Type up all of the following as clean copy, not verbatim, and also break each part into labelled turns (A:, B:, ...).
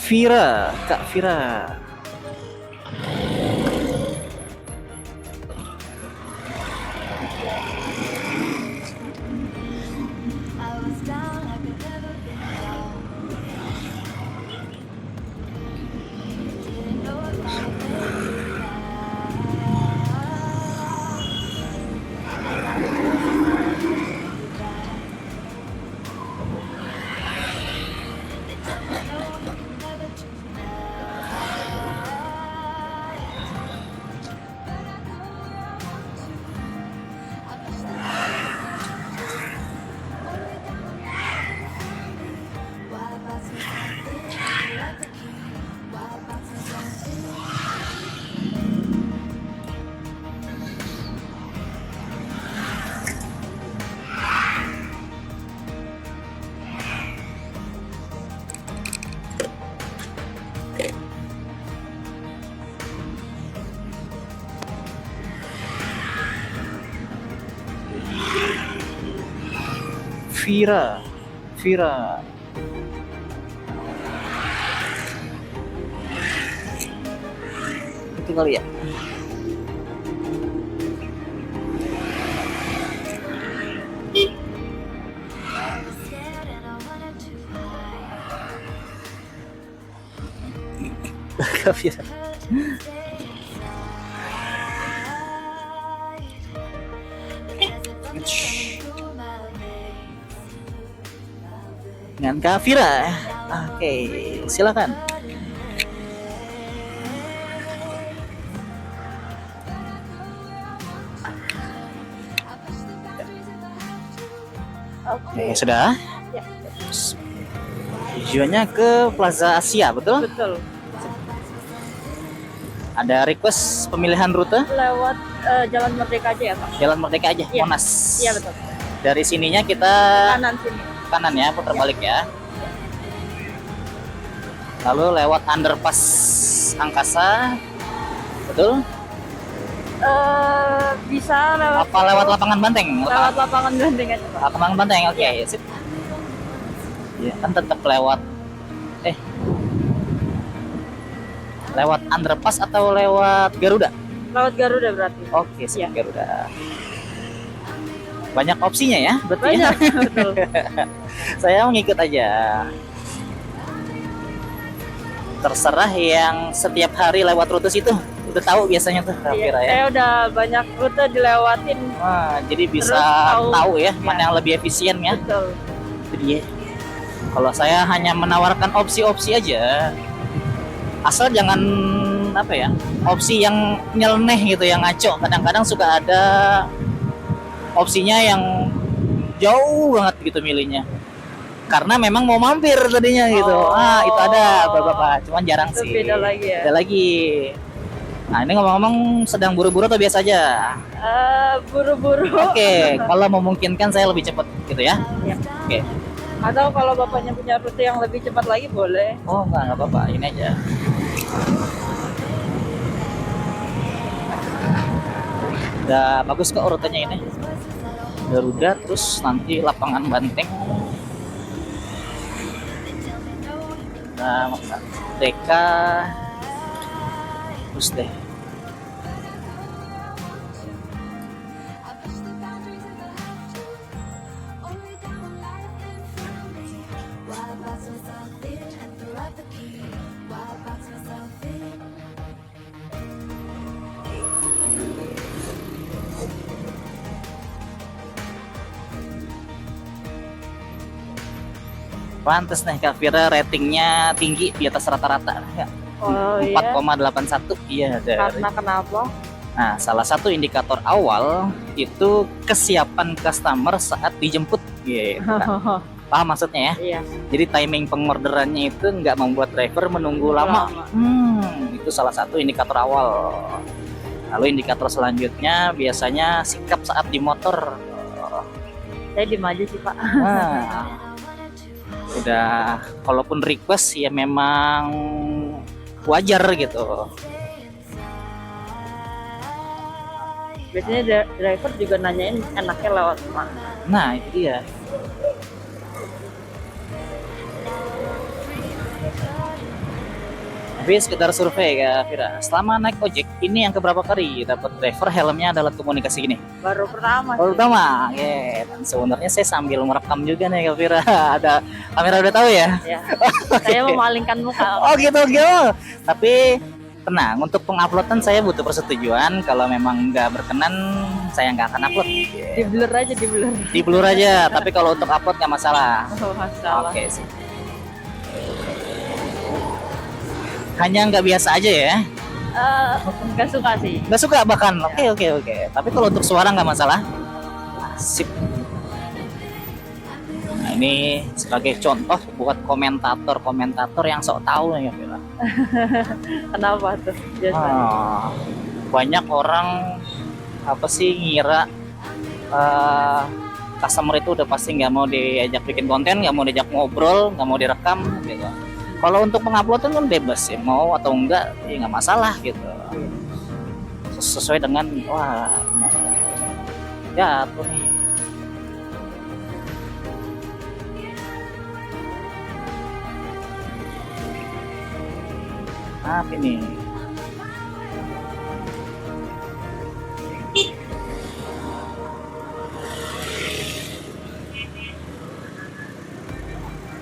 A: Vira, Kak Vira. Vira, Vira. Itu kali ya. Kak Vira. Dengan Kak Vira. Oke, silakan. Oke, sudah.
B: Ya.
A: Tujuannya ke Plaza Asia, betul?
B: Betul.
A: Ada request pemilihan rute?
B: Lewat Jalan Merdeka aja ya, Pak?
A: Jalan Merdeka aja,
B: Iya.
A: Monas.
B: Iya, betul.
A: Dari sininya kita
B: Kanan sini.
A: kanan ya, putar balik ya. Lalu lewat underpass Angkasa, betul?
B: Bisa lewat
A: Apa lewat lapangan Banteng?
B: lewat lapangan Gandeng aja, Pak.
A: Lapangan Banteng, oke. Sip. Ya, kan tetap lewat lewat underpass atau lewat Garuda?
B: Lewat Garuda berarti.
A: Oke, sip,
B: Iya.
A: Garuda. Banyak opsinya ya, berarti ya?
B: Banyak, betul.
A: Saya mengikut aja. Terserah yang setiap hari lewat rute situ. Udah tahu biasanya tuh Kak
B: Iya,
A: Vira ya.
B: saya udah banyak rute dilewatin.
A: Wah, jadi bisa
B: Terus
A: tahu ya
B: Iya.
A: mana yang lebih efisien ya.
B: Betul.
A: Itu dia. Kalau saya hanya menawarkan opsi-opsi aja. Asal jangan apa ya, opsi yang nyeleneh gitu, yang ngaco. Kadang-kadang suka ada opsinya yang jauh banget gitu milihnya. Karena memang mau mampir tadinya gitu.
B: Oh.
A: Itu ada beberapa, cuman jarang
B: Itu
A: sih.
B: beda lagi ya.
A: Beda lagi. Nah, ini ngomong-ngomong sedang buru-buru atau biasa aja?
B: Buru-buru.
A: Oke, kalau memungkinkan saya lebih cepat gitu ya.
B: Ya.
A: Oke.
B: Atau kalau bapaknya punya rute yang lebih cepat lagi boleh.
A: Oh, enggak apa-apa. Ini aja. Udah bagus kok rutenya ini. Garuda, terus nanti lapangan Banteng. Nah, Deka. Terus deh. Pantes nih Kak Vira ratingnya tinggi di atas rata-rata ya.
B: Oh iya.
A: 4,81. Iya,
B: Karena kenapa?
A: Nah, salah satu indikator awal itu kesiapan customer saat dijemput gitu. Kan. Paham maksudnya ya?
B: Iya.
A: Jadi timing pengorderannya itu nggak membuat driver menunggu lama. Itu salah satu indikator awal. Lalu indikator selanjutnya biasanya sikap saat di motor.
B: Saya di maju sih, Pak.
A: Nah, udah kalaupun request ya memang wajar gitu.
B: Biasanya driver juga nanyain enaknya lewat mana.
A: Nah, itu dia. Tapi sekedar survei ya Vira. Selama naik ojek ini yang keberapa kali dapat driver helmnya adalah komunikasi gini?
B: Baru pertama sih.
A: Pertama, ya. Dan sebenarnya saya sambil merekam juga nih Kak Vira. Ada kamera udah tahu ya?
B: Ya. Saya memalingkan muka.
A: Oh gitu. Tapi tenang, untuk penguploadan saya butuh persetujuan. Kalau memang nggak berkenan, saya nggak akan upload.
B: Di blur aja, di blur.
A: Di blur aja. Tapi kalau untuk upload nggak masalah.
B: Oh, masalah.
A: Oke sih. Hanya nggak biasa aja ya?
B: Nggak suka sih.
A: Nggak suka bahkan. Oke. Tapi kalau untuk suara nggak masalah. Sip. Nah, ini sebagai contoh buat komentator yang sok tahu nih ya Vira.
B: Kenapa tuh? Biasa.
A: Banyak orang apa sih ngira customer itu udah pasti nggak mau diajak bikin konten, nggak mau diajak ngobrol, nggak mau direkam gitu. Kalau untuk penguploadan kan bebas ya, mau atau enggak ya nggak masalah gitu. Sesuai dengan ya tuh nih. Apa ini?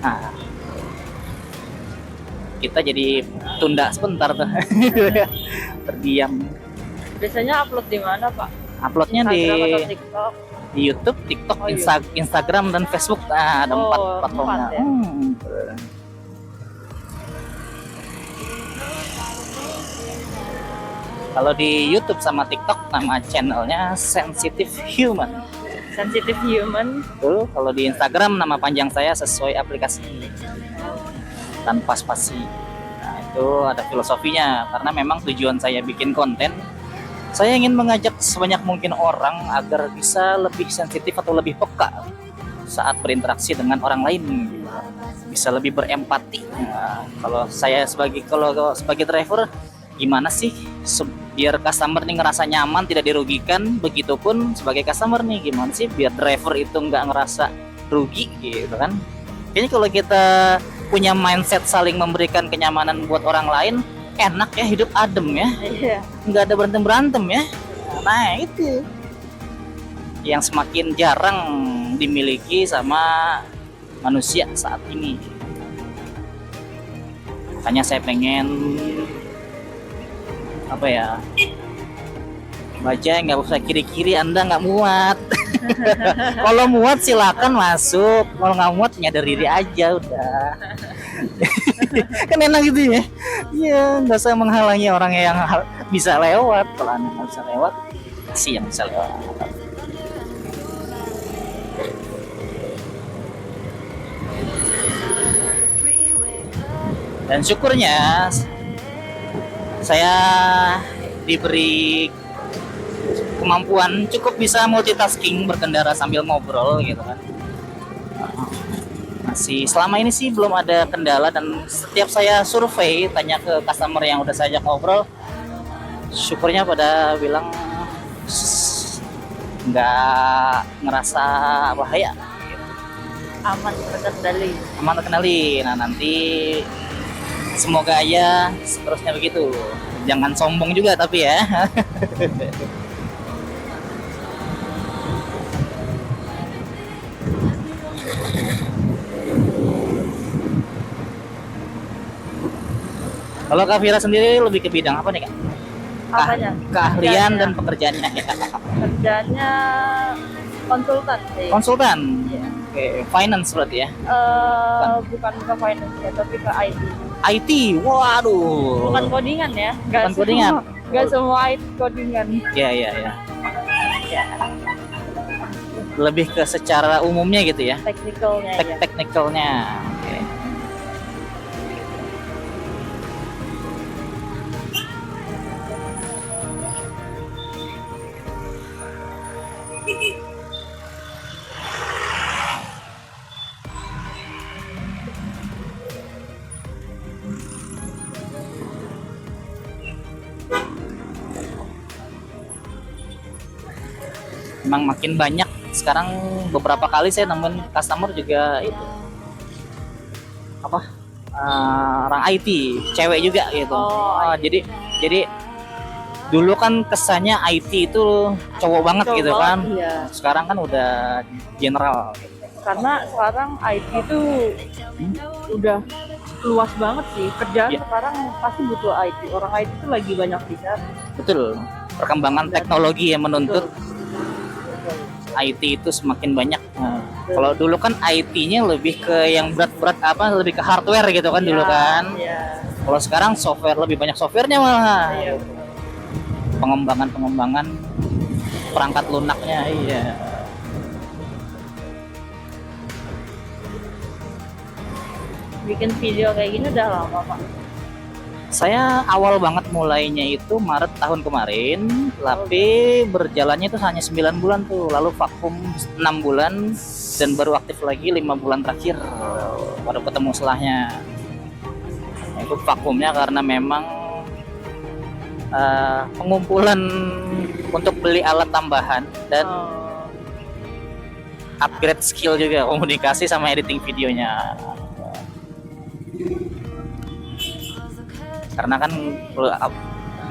A: Nah, kita jadi tunda sebentar tuh. Terdiam.
B: Biasanya upload di mana, Pak?
A: Uploadnya
B: Instagram atau TikTok?
A: di YouTube, TikTok,
B: Oh, iya.
A: Instagram dan Facebook. Nah, ada empat platformnya.
B: ya?
A: Kalau di YouTube sama TikTok nama channelnya Sensitive Human.
B: Sensitive Human.
A: Tuh, kalau di Instagram nama panjang saya sesuai aplikasi tanpa spasi. Nah, itu ada filosofinya karena memang tujuan saya bikin konten, saya ingin mengajak sebanyak mungkin orang agar bisa lebih sensitif atau lebih peka saat berinteraksi dengan orang lain, bisa lebih berempati. Nah, kalau sebagai driver, gimana sih biar customer nih ngerasa nyaman, tidak dirugikan. Begitupun sebagai customer nih, gimana sih biar driver itu nggak ngerasa rugi gitu kan. Kayaknya kalau kita punya mindset saling memberikan kenyamanan buat orang lain, enak ya, hidup adem ya,
B: Iya.
A: nggak ada berantem ya. Nah itu yang semakin jarang dimiliki sama manusia saat ini. Makanya saya pengen apa ya, baca nggak usah kiri-kiri, Anda nggak muat. Kalau muat silakan masuk, kalau nggak muat nyadar diri aja udah. Kan enak gitu ya. Iya, nggak usah menghalangi orang yang bisa lewat. Kalau Anda nggak bisa lewat, si yang bisa lewat. Dan syukurnya saya diberi kemampuan cukup bisa multitasking, berkendara sambil ngobrol gitu kan. Masih selama ini sih belum ada kendala, dan setiap saya survei tanya ke customer yang udah saya ajak ngobrol, syukurnya pada bilang nggak ngerasa bahaya,
B: Aman terkendali.
A: aman terkendali. Nah nanti semoga aja seterusnya begitu, jangan sombong juga tapi ya. Kalau Kak Vira sendiri lebih ke bidang apa nih Kak?
B: Apanya?
A: Keahlian dan pekerjaannya ya.
B: Kerjanya konsultan sih.
A: Konsultan.
B: Iya.
A: Oke, finance berarti ya.
B: Bukan ke finance ya, tapi ke IT.
A: IT. Waduh.
B: Bukan codingan ya.
A: Bukan codingan.
B: Gak semua IT codingan.
A: Iya. Lebih ke secara umumnya gitu ya.
B: Teknikalnya ya.
A: Teknikalnya. Oke. Memang makin banyak sekarang. Beberapa kali saya nemuin customer juga itu apa orang IT, cewek juga gitu.
B: Oh,
A: Jadi dulu kan kesannya IT itu cowok banget
B: cowok
A: gitu
B: banget,
A: kan.
B: iya.
A: Sekarang kan udah general.
B: Karena sekarang IT itu udah luas banget sih. Kerjaan
A: Iya.
B: sekarang pasti butuh IT. Orang IT itu lagi banyak dicari.
A: Betul. Perkembangan teknologi yang menuntut IT itu semakin banyak. Nah, kalau dulu kan IT-nya lebih ke yang berat-berat lebih ke hardware gitu kan dulu kan.
B: Iya.
A: Kalau sekarang software lebih banyak softwarenya malah.
B: Iya.
A: Pengembangan perangkat lunaknya, iya.
B: Bikin video kayak gini udah lama, Pak.
A: Saya awal banget mulainya itu Maret tahun kemarin, tapi berjalannya itu hanya 9 bulan tuh, lalu vakum 6 bulan dan baru aktif lagi 5 bulan terakhir baru ketemu selahnya. Itu vakumnya karena memang pengumpulan untuk beli alat tambahan dan upgrade skill juga, komunikasi sama editing videonya. Karena kan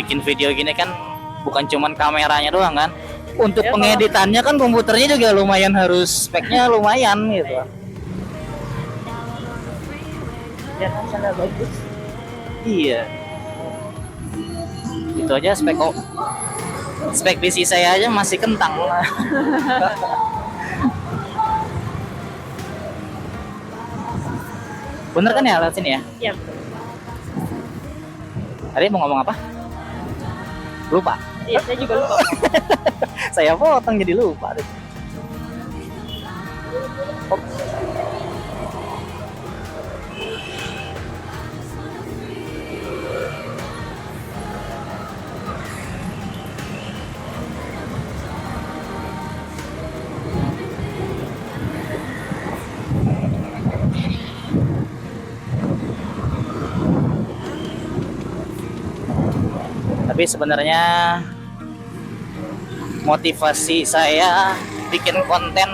A: bikin video gini kan bukan cuman kameranya doang kan, untuk
B: Ya,
A: pengeditannya kan komputernya juga lumayan, harus speknya lumayan gitu.
B: Biar hasilnya bagus.
A: Iya, itu aja spek PC saya aja masih kentang. Bener kan ya lewat sini ya?
B: Iya, betul.
A: Tadi mau ngomong apa? Lupa.
B: Iya, saya juga lupa.
A: Saya potong jadi lupa. Oh. Tapi sebenarnya motivasi saya bikin konten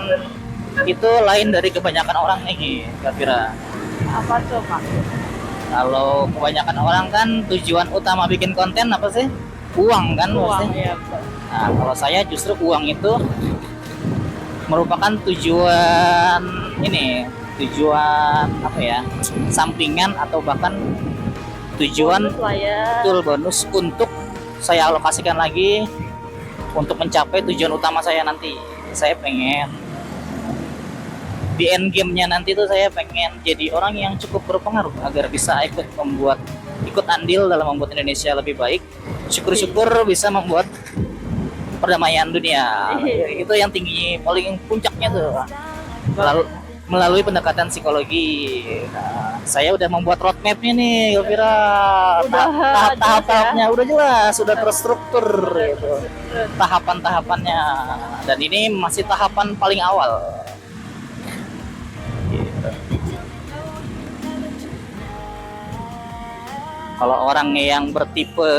A: itu lain dari kebanyakan orang nih, Kafira.
B: Apa tuh, Pak?
A: Kalau kebanyakan orang kan tujuan utama bikin konten apa sih? Uang kan
B: Uang,
A: pasti.
B: ya, betul.
A: Nah, kalau saya justru uang itu merupakan tujuan apa ya? Sampingan atau bahkan tujuan
B: Bonus lah ya.
A: betul bonus untuk saya alokasikan lagi untuk mencapai tujuan utama saya nanti. Saya pengen di end game-nya nanti tuh saya pengen jadi orang yang cukup berpengaruh agar bisa ikut andil dalam membuat Indonesia lebih baik. Syukur-syukur bisa membuat perdamaian dunia. Itu yang tinggi, paling puncaknya tuh. Melalui pendekatan psikologi. Nah, saya udah membuat roadmap-nya nih, Elvira. Tahap-tahapnya udah jelas, sudah terstruktur gitu. Tahapan-tahapannya. Dan ini masih tahapan paling awal. Gitu. Kalau orang yang bertipe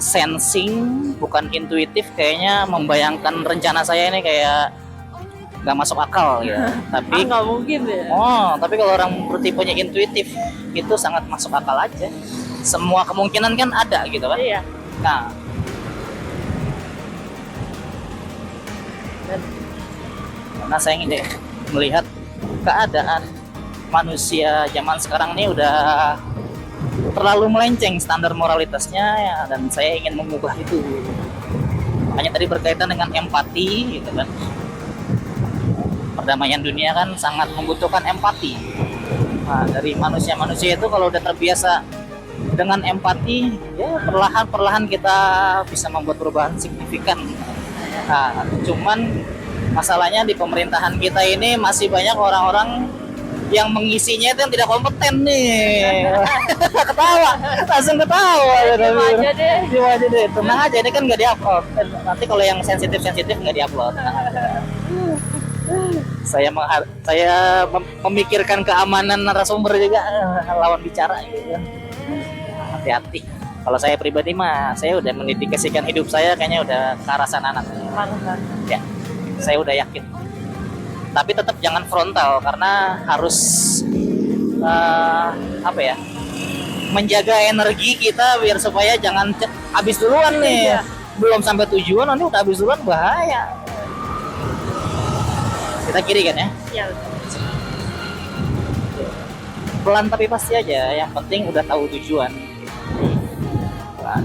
A: sensing bukan intuitif, kayaknya membayangkan rencana saya ini kayak nggak masuk akal ya. Tapi
B: nggak mungkin ya.
A: tapi kalau orang bertipenya intuitif itu sangat masuk akal aja. Semua kemungkinan kan ada gitu kan.
B: Iya.
A: Nah, karena saya ingin melihat keadaan manusia zaman sekarang ini udah terlalu melenceng standar moralitasnya ya, dan saya ingin mengubah itu. Makanya tadi berkaitan dengan empati gitu kan. Perdamaian dunia kan sangat membutuhkan empati. Nah, dari manusia-manusia itu kalau udah terbiasa dengan empati, ya perlahan-perlahan kita bisa membuat perubahan signifikan. Nah, cuman masalahnya di pemerintahan kita ini masih banyak orang-orang yang mengisinya itu yang tidak kompeten nih. langsung ketawa.
B: Diam aja deh.
A: Diam aja deh, tenang aja, ini kan nggak diupload. Nanti kalau yang sensitif nggak diupload. Saya memikirkan keamanan narasumber juga, lawan bicara gitu. Hati-hati. Kalau saya pribadi mah, saya udah mendedikasikan hidup saya kayaknya udah ke arah sana nanti. Ya, saya udah yakin. Tapi tetap jangan frontal karena harus apa ya, menjaga energi kita biar supaya jangan habis duluan nih.
B: Iya.
A: Belum sampai tujuan nanti udah habis duluan, bahaya. Kita kiri kan ya,
B: Iya.
A: pelan tapi pasti aja, yang penting udah tahu tujuan. Pelan.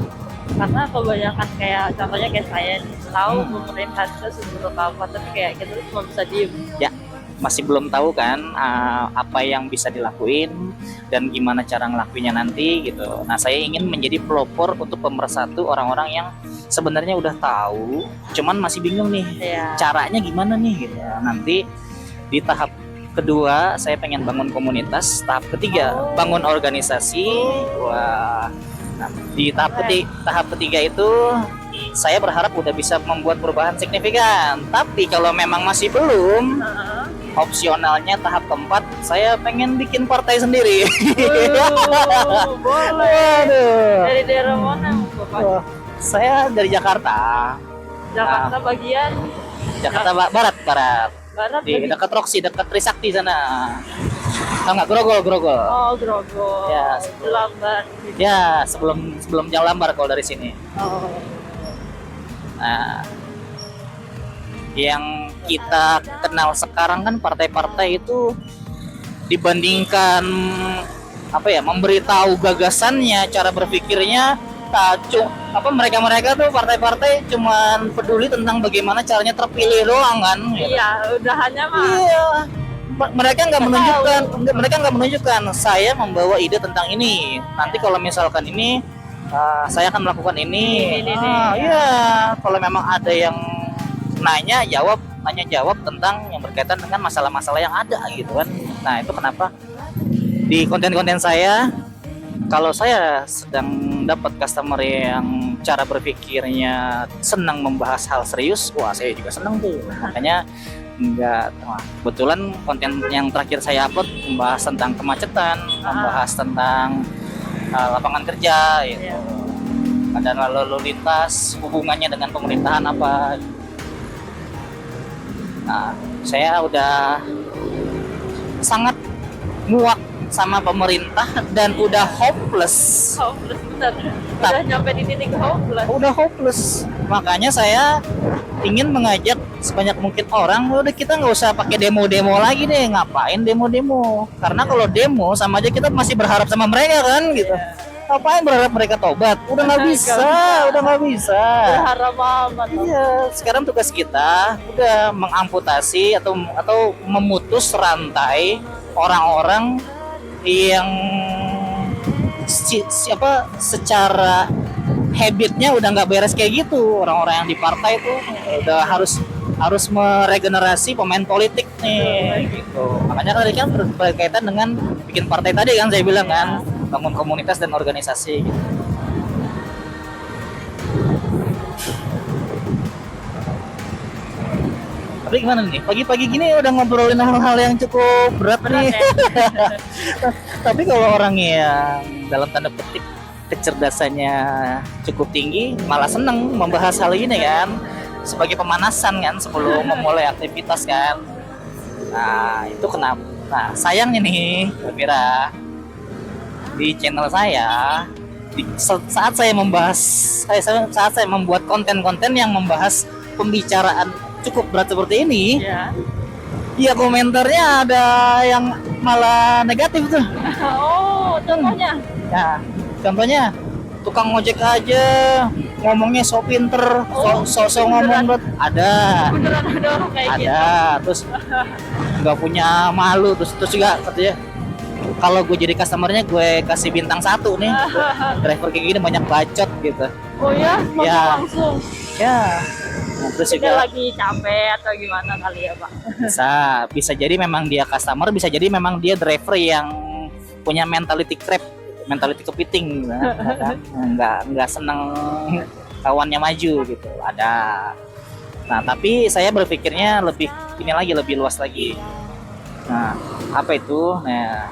B: Karena kebanyakan kayak contohnya kayak saya nih, tahu pemerintahan itu seburuk apa, tapi kayak kita tuh cuma bisa diem.
A: Ya, masih belum tahu kan apa yang bisa dilakuin dan gimana cara ngelakuinnya nanti gitu. Nah, saya ingin menjadi pelopor untuk pemersatu orang-orang yang sebenarnya udah tahu, cuman masih bingung nih
B: Iya.
A: caranya gimana nih gitu. Nanti di tahap kedua saya pengen bangun komunitas, tahap ketiga
B: Oh.
A: bangun organisasi. Wah, nah, di tahap ketiga itu saya berharap udah bisa membuat perubahan signifikan. Tapi kalau memang masih belum,
B: Heeh.
A: opsionalnya tahap keempat saya pengen bikin partai sendiri.
B: Boleh.
A: Aduh.
B: Dari daerah mana Bapak?
A: Wah, saya dari Jakarta.
B: Jakarta bagian
A: Jakarta Barat.
B: barat
A: Di
B: bagian.
A: dekat Roxy, dekat Trisakti sana. Tahu nggak? Grogol.
B: Oh, Grogol.
A: Ya.
B: Lambat.
A: Ya, sebelum Jalan Lambar kalau dari sini.
B: Oh.
A: Nah, yang kita kenal sekarang kan partai-partai itu dibandingkan apa ya, memberitahu gagasannya, cara berpikirnya, mereka tuh partai-partai cuman peduli tentang bagaimana caranya terpilih doang kan gitu.
B: Iya, udahannya mah.
A: Iya. Mereka nggak
B: Nggak
A: menunjukkan, mereka nggak menunjukkan saya membawa ide tentang ini. Nanti kalau misalkan ini saya akan melakukan ini.
B: Ini.
A: Iya. Kalau memang ada yang nanya jawab tentang yang berkaitan dengan masalah-masalah yang ada gitu kan. Nah, itu kenapa di konten-konten saya, kalau saya sedang dapat customer yang cara berpikirnya senang membahas hal serius, wah saya juga senang tuh. Makanya kebetulan konten yang terakhir saya upload membahas tentang kemacetan, membahas tentang lapangan kerja gitu.
B: Iya.
A: Dan lalu lintas, hubungannya dengan pemerintahan apa. Nah, saya udah sangat muak sama pemerintah dan udah hopeless.
B: Hopeless bener. Udah nyampe di titik hopeless.
A: Udah hopeless. Makanya saya ingin mengajak sebanyak mungkin orang, udah kita nggak usah pakai demo-demo lagi deh. Ngapain demo-demo? Karena kalau demo sama aja kita masih berharap sama mereka kan gitu. Ngapain berharap mereka tobat? Udah nggak bisa, udah nggak bisa.
B: Berharap amat.
A: Iya, sekarang tugas kita udah mengamputasi atau memutus rantai orang-orang yang secara habitnya udah nggak beres kayak gitu. Orang-orang yang di partai itu udah harus meregenerasi pemain politik nih gitu. Makanya tadi kan berkaitan dengan bikin partai tadi kan saya bilang kan, bangun komunitas dan organisasi gitu. Tapi gimana nih? Pagi-pagi gini udah ngobrolin hal-hal yang cukup berat nih. Tapi kalau orang yang dalam tanda petik kecerdasannya cukup tinggi, malah seneng membahas hal ini kan, sebagai pemanasan kan sebelum memulai aktivitas kan. Nah, itu kenapa? Nah, sayangnya nih, Mira, di channel saya, saat saya membuat konten-konten yang membahas pembicaraan cukup berat seperti ini,
B: Ya.
A: ya komentarnya ada yang malah negatif tuh.
B: Oh, contohnya.
A: Nah, contohnya tukang ojek aja ngomongnya so pinter, so ngomong bet. Ada
B: Beneran ada orang kayak gitu.
A: terus nggak punya malu, terus juga katanya kalau gue jadi customernya gue kasih bintang 1 nih. Driver kayak gini banyak bacot gitu
B: Oh ya,
A: Ya.
B: langsung.
A: ya. Nah, terus
B: Dia
A: juga
B: lagi capek atau gimana kali ya, Pak?
A: bisa jadi memang dia customer, bisa jadi memang dia driver yang punya mentality crab, mentality kepiting, nggak seneng kawannya maju gitu, ada. Nah, tapi saya berpikirnya lebih luas lagi. Nah, apa itu? Nah,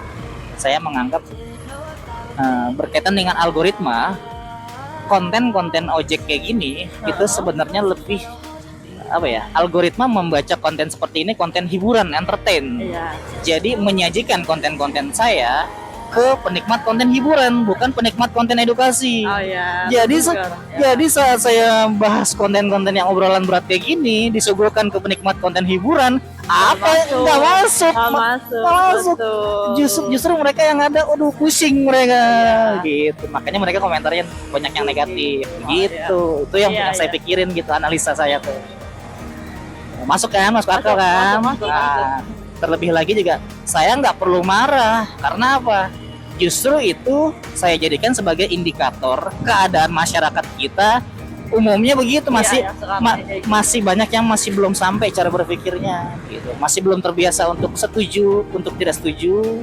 A: saya menganggap berkaitan dengan algoritma, konten-konten ojek kayak gini itu sebenarnya lebih apa ya, algoritma membaca konten seperti ini konten hiburan, entertain.
B: Iya.
A: Jadi menyajikan konten-konten saya ke penikmat konten hiburan, bukan penikmat konten edukasi.
B: Oh ya.
A: Jadi
B: betul.
A: jadi saat saya bahas konten-konten yang obrolan berat kayak gini disuguhkan ke penikmat konten hiburan, apa
B: masuk.
A: nggak masuk?
B: Nggak masuk.
A: Nggak masuk.
B: Betul.
A: Justru mereka yang ada, aduh pusing mereka,
B: Iya.
A: gitu. Makanya mereka komentarnya banyak yang negatif,
B: Oh,
A: gitu. Itu yang
B: Iya,
A: saya
B: iya.
A: pikirin gitu, analisa saya tuh. Masuk kan, masuk akal kan?
B: masuk.
A: Nah, terlebih lagi juga saya nggak perlu marah, karena apa? Justru itu saya jadikan sebagai indikator keadaan masyarakat kita umumnya begitu, masih
B: Iya, sekarang kayak gitu.
A: masih banyak yang masih belum sampai cara berpikirnya gitu, masih belum terbiasa untuk setuju, untuk tidak setuju.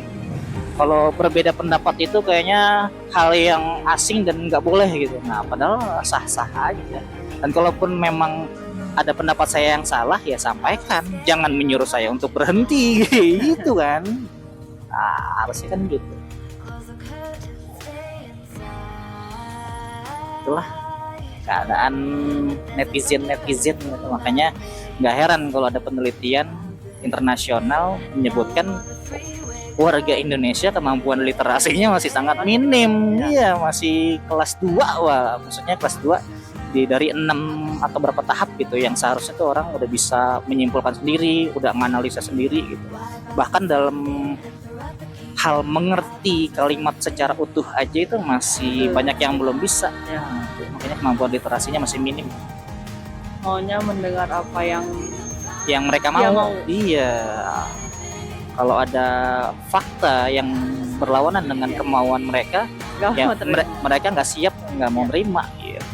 A: Kalau berbeda pendapat itu kayaknya hal yang asing dan nggak boleh gitu. Nah, padahal sah-sah aja. Dan kalaupun memang ada pendapat saya yang salah, ya sampaikan, jangan menyuruh saya untuk berhenti gitu kan. Nah, harusnya kan gitu. Itulah keadaan netizen gitu. Makanya nggak heran kalau ada penelitian internasional menyebutkan warga Indonesia kemampuan literasinya masih sangat minim. Iya, masih kelas 2, wah, maksudnya kelas 2 dari 6 atau berapa tahap gitu, yang seharusnya tuh orang udah bisa menyimpulkan sendiri, udah menganalisa sendiri gitu. Bahkan dalam hal mengerti kalimat secara utuh aja itu masih banyak yang belum bisa.
B: Ya.
A: Makanya kemampuan literasinya masih minim.
B: Maunya mendengar apa yang
A: Mereka
B: Dia
A: mau.
B: mau.
A: Iya. Kalau ada fakta yang berlawanan dengan kemauan mereka,
B: nggak
A: ya
B: mau terima.
A: mereka nggak siap, nggak mau terima gitu.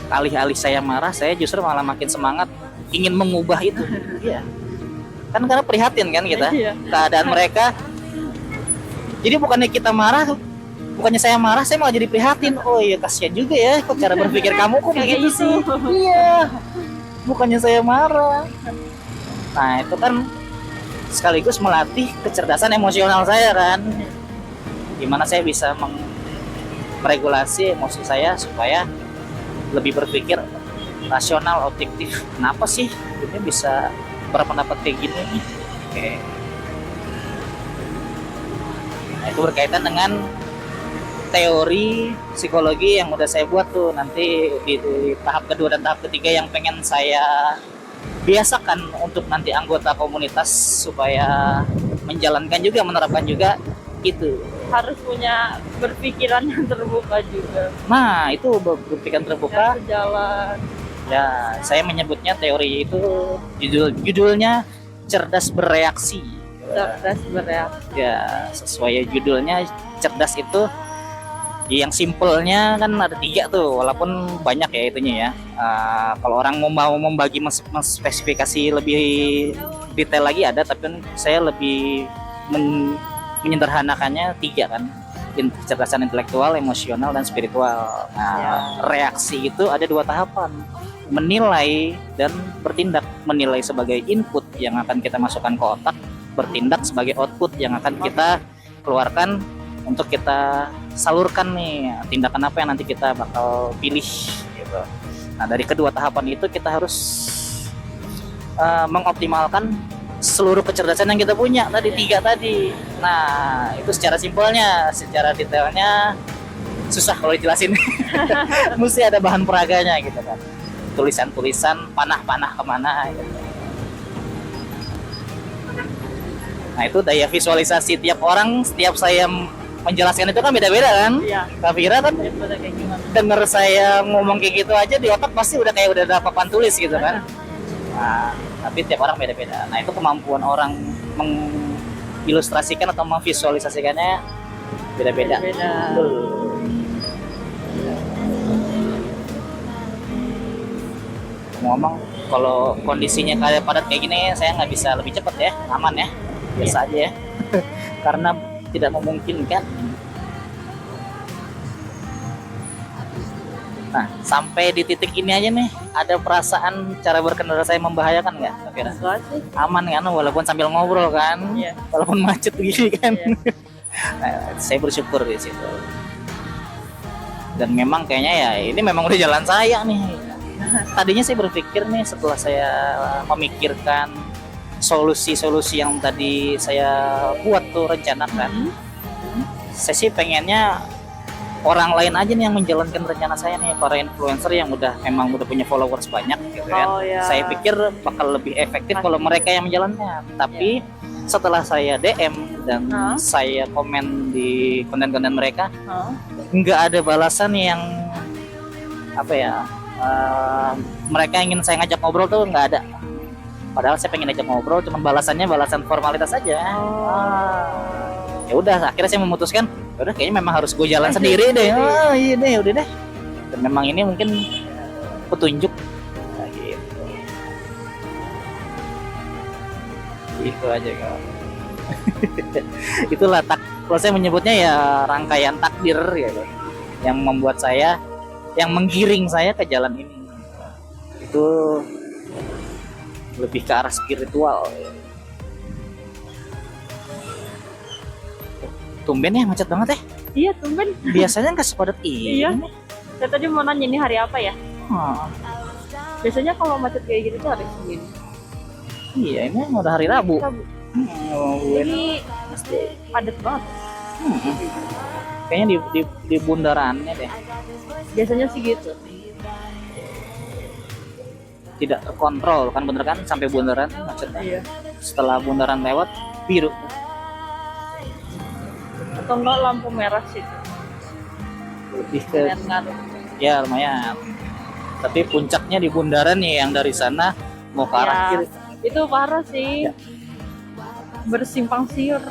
A: Alih-alih saya marah, saya justru malah makin semangat ingin mengubah itu. Iya. Kan karena prihatin kan kita
B: Iya.
A: keadaan mereka. Jadi bukannya kita marah, bukannya saya marah, saya malah jadi prihatin. Oh iya, kasihan juga ya, kok cara berpikir kamu kok
B: Kayak
A: begitu
B: gitu.
A: sih. Iya, bukannya saya marah. Nah itu kan sekaligus melatih kecerdasan emosional saya kan, gimana saya bisa meregulasi emosi saya supaya lebih berpikir rasional, objektif. Kenapa sih ini bisa berpendapat kayak gini? Oke. Nah, itu berkaitan dengan teori psikologi yang udah saya buat tuh, nanti di tahap kedua dan tahap ketiga yang pengen saya biasakan untuk nanti anggota komunitas supaya menjalankan juga, menerapkan juga itu.
B: Harus punya berpikiran yang terbuka juga.
A: Nah itu berpikiran terbuka.
B: Yang sejalan.
A: Ya, saya menyebutnya teori itu judulnya cerdas bereaksi.
B: Cerdas bereaksi.
A: Ya, sesuai judulnya, cerdas itu yang simpelnya kan ada 3 tuh, walaupun banyak ya itunya ya. Kalau orang mau membagi spesifikasi lebih detail lagi ada, tapi saya lebih menyederhanakannya 3 kan. Kecerdasan intelektual, emosional, dan spiritual. Nah, reaksi itu ada 2 tahapan. Menilai dan bertindak. Menilai sebagai input yang akan kita masukkan ke otak, bertindak sebagai output yang akan kita keluarkan untuk kita salurkan nih, tindakan apa yang nanti kita bakal pilih gitu. Nah, dari kedua tahapan itu kita harus mengoptimalkan seluruh kecerdasan yang kita punya tadi, 3 tadi. Nah, itu secara simpelnya, secara detailnya susah kalau dijelasin. Mesti ada bahan peraganya gitu kan. Tulisan-tulisan, panah-panah kemana gitu. Nah, itu daya visualisasi tiap orang, setiap saya menjelaskan itu kan beda-beda kan.
B: Iya.
A: Tapi kira kan
B: Daripada kayak gimana?
A: denger saya ngomong kayak gitu aja di otak pasti udah kayak udah ada papan tulis gitu kan. Nah, tapi tiap orang beda-beda. Nah, itu kemampuan orang mengilustrasikan atau memvisualisasikannya beda-beda.
B: Beda.
A: Ngomong kalau kondisinya kayak padat kayak gini, saya nggak bisa lebih cepat ya, aman ya, biasa aja ya. Karena tidak memungkinkan. Nah, sampai di titik ini aja nih, ada perasaan cara berkendara saya membahayakan nggak? Kira
B: Enggak sih.
A: aman kan, walaupun sambil ngobrol kan,
B: Iya.
A: walaupun macet begini kan.
B: Iya.
A: Nah, saya bersyukur di situ. Dan memang kayaknya ya ini memang udah jalan saya nih. tadinya saya berpikir nih setelah saya memikirkan solusi-solusi yang tadi saya buat tuh rencanakan, saya sih pengennya orang lain aja nih yang menjalankan rencana saya nih, para influencer yang memang udah punya followers banyak gitu kan.
B: Oh, ya.
A: Saya pikir bakal lebih efektif kalau mereka yang menjalankan. Tapi setelah saya DM dan saya komen di konten-konten mereka, nggak ada balasan yang apa ya, mereka ingin saya ngajak ngobrol tuh nggak ada. Padahal saya pengen ajak ngobrol, cuman balasannya balasan formalitas aja. Ya udah, akhirnya saya memutuskan, udah kayaknya memang harus gue jalan sendiri deh. Oh iya deh, udah deh. Dan memang ini mungkin petunjuk. Nah, gitu. Itu aja kan. Itulah kalau saya menyebutnya ya rangkaian takdir gitu, yang membuat saya, yang menggiring saya ke jalan ini. Itu lebih ke arah spiritual. Tumben ya macet banget ya.
B: Iya, tumben.
A: Biasanya nggak sepadat ini.
B: Iya. Saya tadi mau nanya ini hari apa ya? Biasanya kalau macet kayak gitu tuh hari Senin.
A: Iya, ini udah hari Rabu.
B: Ini pasti padat banget.
A: Kayaknya di bundarannya deh.
B: Biasanya sih gitu.
A: Tidak terkontrol kan, bener kan, sampai bundaran macetnya.
B: Iya.
A: Setelah bundaran lewat biru.
B: Atau enggak lampu merah sih.
A: Lebih ke
B: Ngaruh.
A: ya lumayan. Tapi puncaknya di bundaran nih, yang dari sana mau ke arah
B: Ya,
A: kiri.
B: itu parah sih. Bersimpang siur.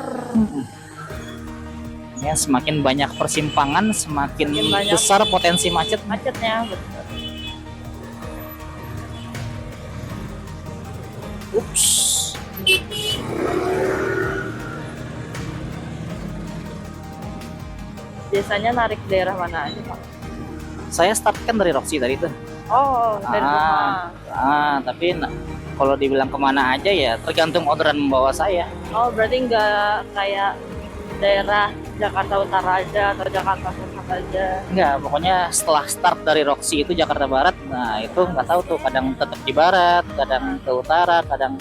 A: Ya, semakin banyak persimpangan, semakin
B: banyak
A: besar potensi macet.
B: Macetnya, betul.
A: Ups.
B: Biasanya narik daerah mana aja, Pak?
A: Saya start kan dari Roxy tadi tuh.
B: Oh, dari rumah.
A: Tapi kalau dibilang kemana aja ya tergantung orderan membawa saya.
B: Oh, berarti nggak kayak daerah Jakarta Utara aja atau Jakarta Pusat aja.
A: Enggak, pokoknya setelah start dari Roxy itu Jakarta Barat, nah itu nggak tahu tuh, kadang tetap di barat, kadang ke utara, kadang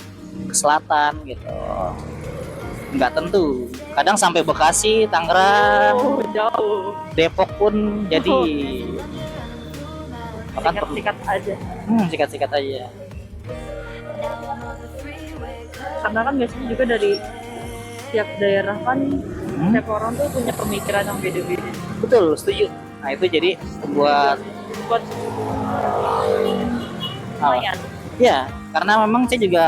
A: ke selatan gitu. Nggak tentu. Kadang sampai Bekasi, Tangerang,
B: Oh, jauh.
A: Depok pun jadi. Bahkan
B: Sikat-sikat aja.
A: sikat-sikat aja.
B: Karena kan biasanya juga dari tiap daerah kan tiap orang tuh punya pemikiran yang beda-beda.
A: Betul, setuju. Nah itu jadi buat
B: Buat lumayan.
A: ya, karena memang saya juga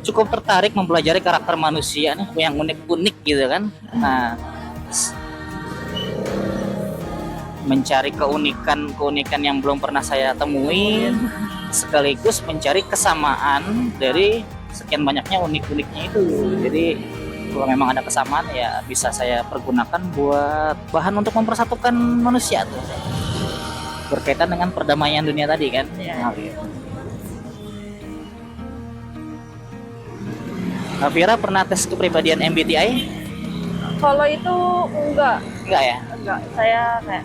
A: cukup tertarik mempelajari karakter manusia nih yang unik-unik gitu kan. Nah, mencari keunikan yang belum pernah saya temui, sekaligus mencari kesamaan dari sekian banyaknya unik-uniknya itu. Jadi kalau memang ada kesamaan ya bisa saya pergunakan buat bahan untuk mempersatukan manusia tuh, berkaitan dengan perdamaian dunia tadi kan.
B: Iya.
A: Nah, gitu. Vira pernah tes kepribadian MBTI?
B: Kalau itu enggak,
A: Enggak ya?
B: saya kayak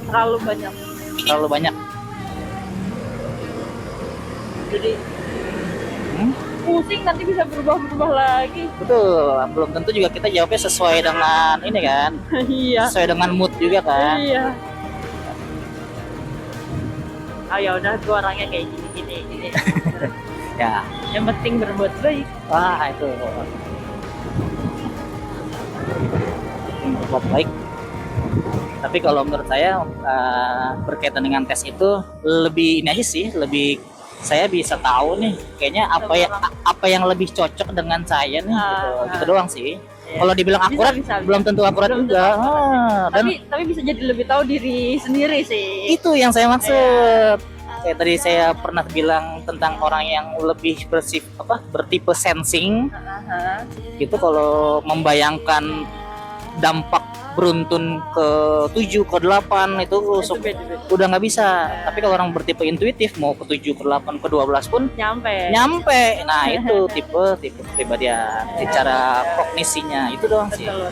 B: terlalu banyak.
A: Terlalu banyak.
B: Jadi pusing, nanti bisa berubah-berubah lagi.
A: Betul, belum tentu juga kita jawabnya sesuai dengan ini kan,
B: Iya.
A: sesuai dengan mood juga kan.
B: Iya. Oh ya udah, gue orangnya kayak gini.
A: Ya,
B: Yang penting berbuat baik.
A: wah itu berbuat baik. Tapi kalau menurut saya berkaitan dengan tes itu lebih ini aja sih, lebih saya bisa tahu nih kayaknya apa yang lebih cocok dengan saya nih, gitu doang sih.
B: Iya.
A: Kalau dibilang akurat
B: Bisa.
A: belum tentu akurat
B: Belum
A: juga.
B: tentu akurat.
A: Dan
B: Tapi bisa jadi lebih tahu diri sendiri sih.
A: itu yang saya maksud. Kayak tadi saya pernah bilang tentang orang yang lebih bertipe sensing. Itu kalau membayangkan dampak beruntun ke 7 ke 8 itu
B: beda-beda.
A: udah nggak bisa. Tapi kalau orang bertipe intuitif mau ke 7 ke 8 ke 12 pun nyampe. Nah, itu tipe kepribadian secara kognisinya itu doang sih.
B: Betul.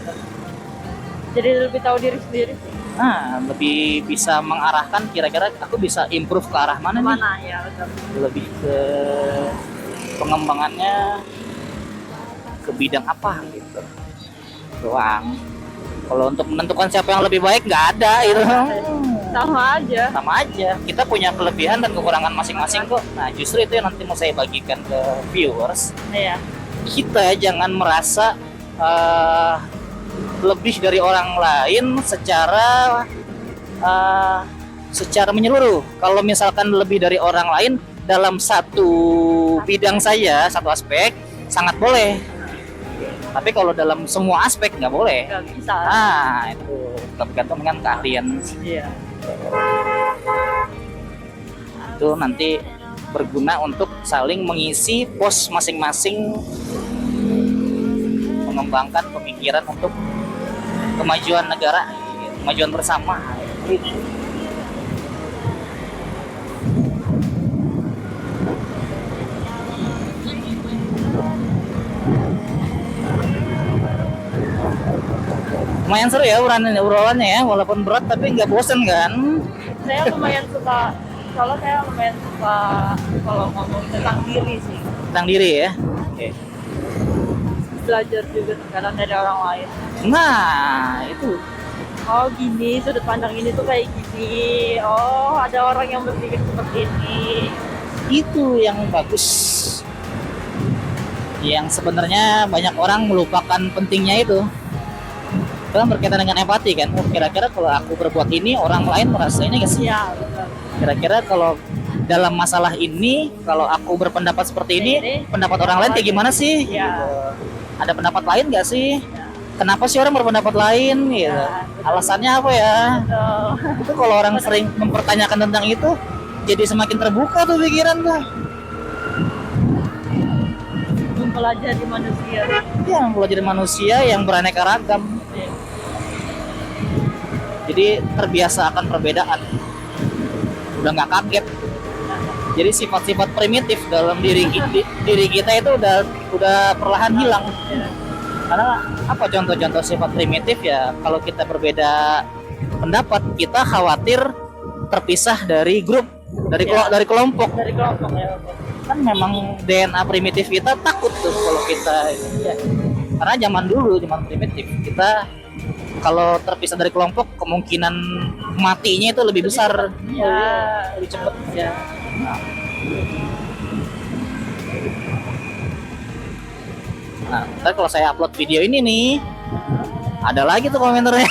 B: Jadi lebih tahu diri sendiri.
A: Nah, lebih bisa mengarahkan kira-kira aku bisa improve ke arah mana nih?
B: Mana ya betul.
A: Lebih ke pengembangannya ke bidang apa gitu doang. Kalau untuk menentukan siapa yang lebih baik nggak ada itu.
B: Sama aja.
A: Sama aja. Kita punya kelebihan dan kekurangan masing-masing kok. Nah, justru itu yang nanti mau saya bagikan ke viewers.
B: Iya.
A: Kita jangan merasa eh, lebih dari orang lain secara menyeluruh. Kalau misalkan lebih dari orang lain dalam satu bidang saja, satu aspek, sangat boleh. Tapi kalau dalam semua aspek nggak boleh.
B: Nggak bisa.
A: Nah, itu tergantung dengan keahlian.
B: Iya.
A: Itu nanti berguna untuk saling mengisi pos masing-masing, mengembangkan pemikiran untuk kemajuan negara, kemajuan bersama. Gitu. Lumayan seru ya obrolannya ya, walaupun berat tapi nggak bosen kan?
B: Saya lumayan suka, kalau saya lumayan suka kalau ngomong tentang diri sih.
A: Tentang diri ya. Oke.
B: Belajar juga kadang dari orang lain.
A: Nah, itu
B: Oh gini, sudut pandang ini tuh kayak gini. Oh ada orang yang berpikir seperti ini.
A: itu yang bagus. Yang sebenarnya banyak orang melupakan pentingnya itu. Itu kan berkaitan dengan empati kan. Oh, kira-kira kalau aku berbuat ini, orang lain merasa ini gak sih?
B: Iya betul.
A: Kira-kira kalau dalam masalah ini, kalau aku berpendapat seperti ini, pendapat orang lain kayak gimana sih?
B: Iya.
A: Ada pendapat lain gak sih?
B: Ya.
A: Kenapa sih orang berpendapat lain? Gitu.
B: Ya, betul.
A: Alasannya apa ya?
B: Betul.
A: Itu kalau orang sering mempertanyakan tentang itu, jadi semakin terbuka tuh pikiran tuh.
B: Mempelajari manusia.
A: Ya, belajar manusia yang beraneka ragam.
B: Iya.
A: Jadi terbiasa akan perbedaan. Udah nggak kaget. Jadi sifat-sifat primitif dalam diri kita itu udah perlahan hilang.
B: Iya.
A: Karena apa contoh-contoh sifat primitif ya? Kalau kita berbeda pendapat, kita khawatir terpisah dari grup, dari
B: Ya.
A: kelompok.
B: Dari kelompok ya.
A: Kan memang DNA primitif kita takut tuh kalau kita ya. Karena zaman primitif kita kalau terpisah dari kelompok kemungkinan matinya itu lebih besar.
B: Ya.
A: Lebih cepat ya. Nah, ntar kalau saya upload video ini nih, ada lagi tuh komentarnya.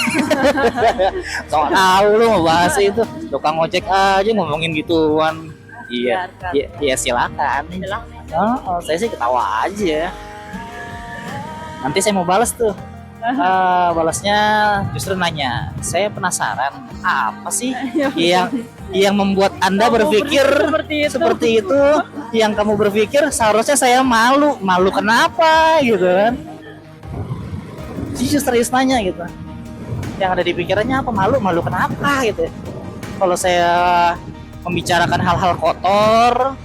A: Soal tahu lu mau bahas itu, tukang ojek aja ngomongin gituan. Iya, iya silakan. Oh, saya sih ketawa aja. Nanti saya mau balas tuh. Balasnya justru nanya, saya penasaran apa sih yang membuat Anda berpikir seperti itu, yang kamu berpikir seharusnya saya malu kenapa gitu kan? Jadi serius nanya gitu, yang ada di pikirannya apa, malu kenapa gitu. Kalau saya membicarakan hal-hal kotor,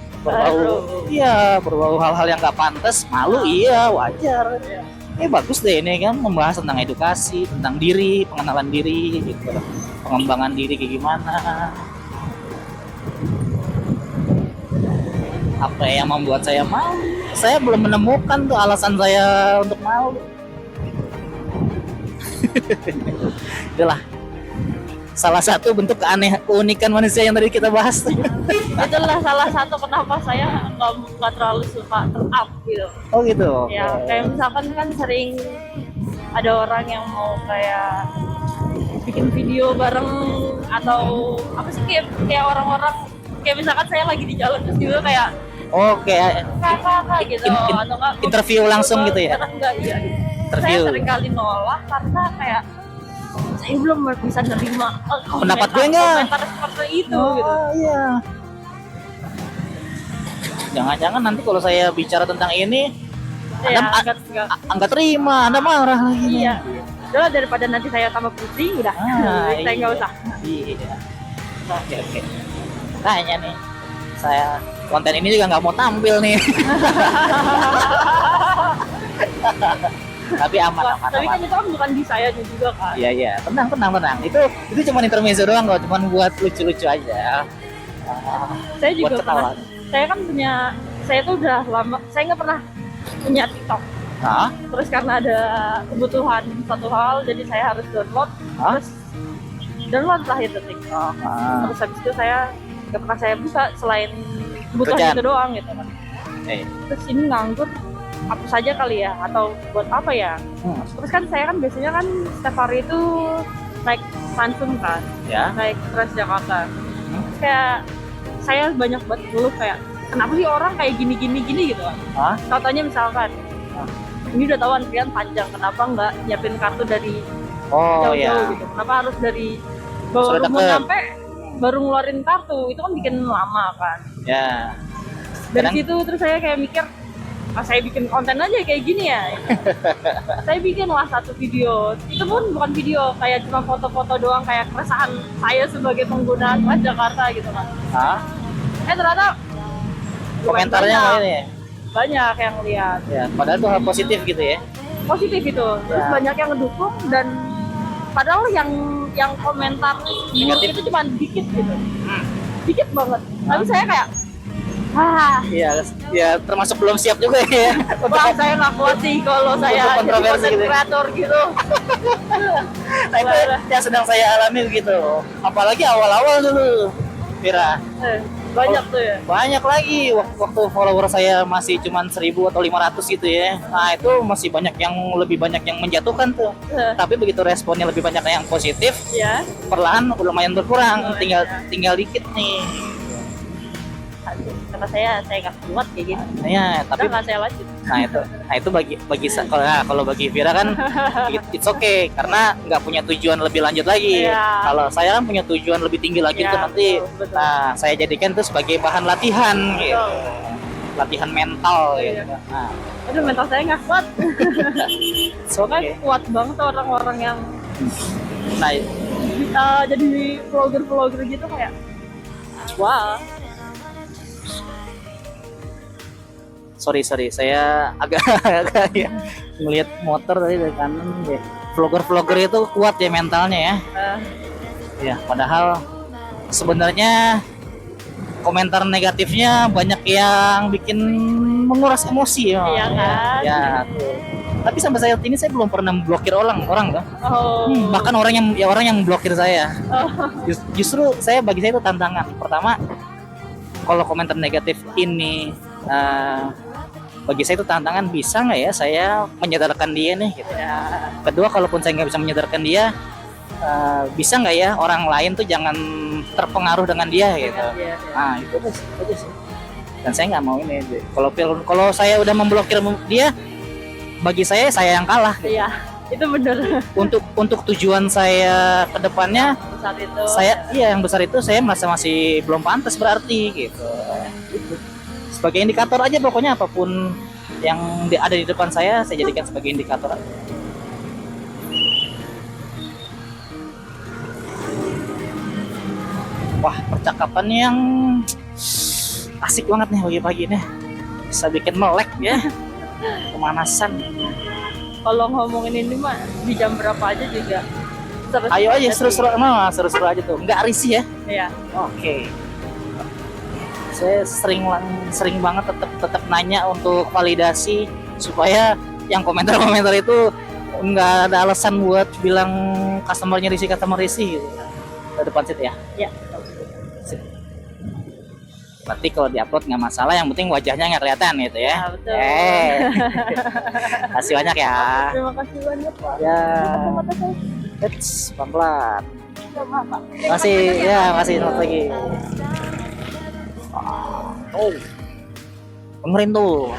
A: berbau hal-hal yang nggak pantas, malu iya wajar. Bagus deh ini kan membahas tentang edukasi, tentang diri, pengenalan diri gitu, pengembangan diri kayak gimana. Apa yang membuat saya malu? Saya belum menemukan tuh alasan saya untuk malu. Itulah salah satu bentuk keunikan manusia yang tadi kita bahas.
B: Itulah salah satu kenapa saya nggak terlalu suka up gitu.
A: Oh gitu.
B: Ya kayak misalkan kan sering ada orang yang mau kayak bikin video bareng atau apa sih kayak orang-orang kayak misalkan saya lagi di jalan terus juga kayak kakak gitu atau enggak
A: interview langsung gitu ya?
B: Enggak, iya.
A: Interview.
B: Saya seringkali nolak karena kayak saya belum bisa nerima
A: pendapat gue enggak
B: komentar seperti itu gitu.
A: Iya. Jangan-jangan nanti kalau saya bicara tentang ini
B: Ya,
A: enggak terima, Anda marah lagi.
B: Iya. Udah daripada nanti saya tambah pusing udah. Saya nggak usah.
A: Iya. Oke. Tanya nih. Saya konten ini juga nggak mau tampil nih. Tapi aman, aman,
B: Tapi kan
A: aman.
B: itu kan bukan di saya juga kan.
A: Iya, iya, tenang, tenang, tenang. Itu cuma intermezzo doang kok, cuma buat lucu-lucu aja.
B: Saya
A: Buat
B: juga
A: ketawa.
B: pernah. Saya kan punya, saya tuh udah lama, saya nggak pernah punya TikTok.
A: Hah?
B: Terus karena ada kebutuhan satu hal, jadi saya harus download.
A: Hah?
B: Terus download lah itu TikTok.
A: Ah.
B: Terus habis itu saya nggak pernah saya buka selain kebutuhan
A: Kerjaan.
B: itu doang gitu kan.
A: Eh.
B: Terus ini nganggur, hapus aja kali ya, atau buat apa ya?
A: Hmm.
B: Terus kan saya kan biasanya kan setiap hari itu naik Transum kan,
A: Ya.
B: naik Transjakarta. Terus kayak saya banyak banget ngeluh kayak, kenapa sih orang kayak gini gitu kan?
A: Hah?
B: Contohnya misalkan, ini udah tahu antrian panjang, kenapa nggak nyiapin kartu dari
A: Oh
B: jauh-jauh
A: ya.
B: gitu? Kenapa harus dari
A: Sudah
B: baru mau
A: deket.
B: nyampe baru ngeluarin kartu? Itu kan bikin lama kan.
A: Ya.
B: Dari
A: Kadang-
B: situ terus saya kayak mikir, saya bikin konten aja kayak gini ya. Saya bikin lah satu video, itu pun bukan video, kayak cuma foto-foto doang, kayak keresahan saya sebagai pengguna Transjakarta gitu kan.
A: Hah?
B: Ternyata
A: Komentarnya
B: banyak,
A: apa ini?
B: banyak yang lihat
A: Ya, padahal itu hal positif gitu ya.
B: positif itu, terus
A: Ya.
B: banyak yang ngedukung, dan padahal yang komentar buruk
A: Negatif.
B: itu cuma dikit gitu, dikit banget. Tapi saya kayak,
A: Iya, ya termasuk belum siap juga ya.
B: wah saya nggak kuat sih kalau saya
A: Untuk
B: jadi
A: kontroversi
B: content
A: gitu ya.
B: creator gitu.
A: Nah itu yang sedang saya alami gitu. Apalagi awal-awal dulu, Vira.
B: Banyak tuh ya.
A: Banyak lagi waktu follower saya masih cuman 1000 atau 500 gitu ya. Nah itu masih lebih banyak yang menjatuhkan tuh. Tapi begitu responnya lebih banyak yang positif,
B: Ya.
A: perlahan udah lumayan berkurang.
B: Lumayan,
A: Tinggal dikit nih.
B: Kata saya nggak kuat kayak gini.
A: Ya, tapi
B: Udah nggak saya lanjut.
A: nah itu kalau bagi Vira kan it's okay karena nggak punya tujuan lebih lanjut lagi.
B: Iya.
A: Kalau saya kan punya tujuan lebih tinggi lagi
B: Iya,
A: tuh nanti.
B: betul.
A: Nah, saya jadikan itu sebagai bahan latihan gitu. Latihan mental gitu.
B: Iya.
A: Nah,
B: Aduh, mental saya nggak kuat.
A: it's
B: Kan
A: okay.
B: kuat banget tuh orang-orang yang
A: Nah,
B: jadi vlogger gitu kayak, wah.
A: sorry saya agak ya melihat motor tadi dari kanan deh. Vlogger itu kuat ya mentalnya ya. Ya, padahal sebenarnya komentar negatifnya banyak yang bikin menguras emosi ya.
B: Iya kan?
A: Ya, tuh. Tapi sampai saat ini saya belum pernah memblokir orang tuh.
B: Oh.
A: Bahkan orang yang blokir saya.
B: Oh.
A: Justru bagi saya itu tantangan. Pertama, kalau komentar negatif ini bagi saya itu tantangan, bisa nggak ya saya menyadarkan dia nih gitu.
B: Ya.
A: Kedua, kalaupun saya nggak bisa menyadarkan dia, bisa nggak ya orang lain tuh jangan terpengaruh dengan dia gitu.
B: Iya.
A: Nah itu aja sih. Dan saya nggak mau ini. Kalau saya udah memblokir dia, bagi saya yang kalah. Gitu.
B: Iya, itu bener.
A: Untuk tujuan saya ke depannya,
B: Saat itu.
A: yang besar itu saya merasa masih belum pantas berarti gitu. Sebagai indikator aja pokoknya apapun yang ada di depan saya jadikan sebagai indikator aja. Wah, percakapan yang asik banget nih pagi-pagi nih. Bisa bikin melek ya. Pemanasan.
B: Kalau ngomongin ini mah di jam berapa aja juga. Seru
A: Ayo aja
B: sih.
A: seru-seru aja tuh. Enggak risih ya.
B: Iya.
A: Oke. Saya sering banget tetap nanya untuk validasi supaya yang komentar-komentar itu nggak ada alasan buat bilang customer risih gitu. Ke depan situ ya.
B: Iya.
A: Sip. Berarti kalau diupload nggak masalah, yang penting wajahnya nggak kelihatan gitu ya.
B: Ya, betul.
A: Kasih banyak ya.
B: Terima kasih banyak Pak.
A: Ya.
B: Mata saya.
A: Eits, pelan-pelan.
B: Sama, Pak.
A: Masih ya, masih selamat lagi. Oh. Dengerin tuh.